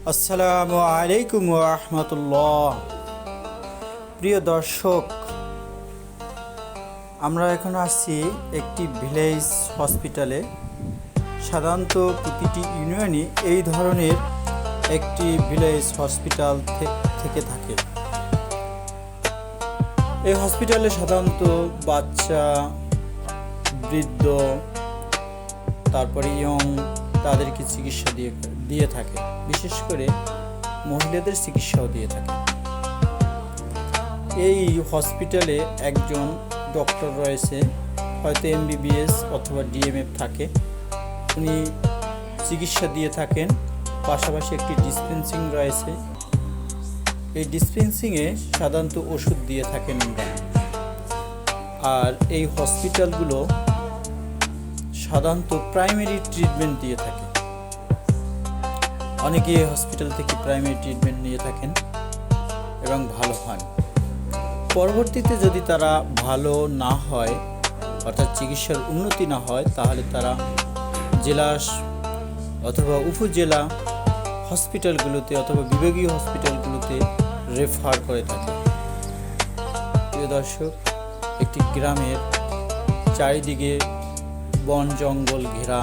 আসসালামু আলাইকুম রাহমাতুল্লাহ। প্রিয় দর্শক, আমরা এখন আসছি একটি ভিলেজ হসপিটালে। সাধারণত প্রতিটি ইউনিয়নে এই ধরনের একটি ভিলেজ হসপিটাল থেকে থাকে। এই হসপিটালে সাধারণত বাচ্চা, বৃদ্ধ, তারপরে ইয়ং তাদেরকে চিকিৎসা দিয়ে থাকে। বিশেষ করে মহিলাদের চিকিৎসাও দিয়ে থাকে। এই হসপিটালে একজন ডক্টর রয়েছে, হয়তো এমবিবিএস অথবা ডিএমএফ থাকে। উনি চিকিৎসা দিয়ে থাকেন। পাশাপাশি একটি ডিসপেন্সিং রয়েছে। এই ডিসপেন্সিংয়ে সাধারণত ওষুধ দিয়ে থাকেন আমরা। আর এই হসপিটালগুলো সাধারণত প্রাইমারি ট্রিটমেন্ট দিয়ে থাকে। অনেকে এই হসপিটাল থেকে প্রাইমারি ট্রিটমেন্ট নিয়ে থাকেন এবং ভালো হন। পরবর্তীতে যদি তারা ভালো না হয়, অর্থাৎ চিকিৎসার উন্নতি না হয়, তাহলে তারা জেলা অথবা উপজেলা হসপিটালগুলোতে অথবা বিভাগীয় হসপিটালগুলোতে রেফার করে থাকে। প্রিয় দর্শক, একটি গ্রামের চারিদিকে বন জঙ্গল ঘেরা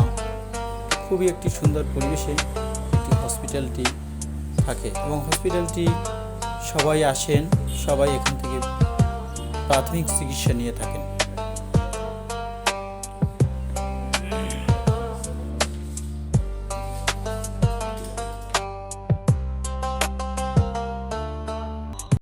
খুবই একটি সুন্দর পরিবেশে একটি হসপিটালটি থাকে এবং হসপিটালটি সবাই আসেন, সবাই এখান থেকে প্রাথমিক চিকিৎসা নিয়ে থাকেন।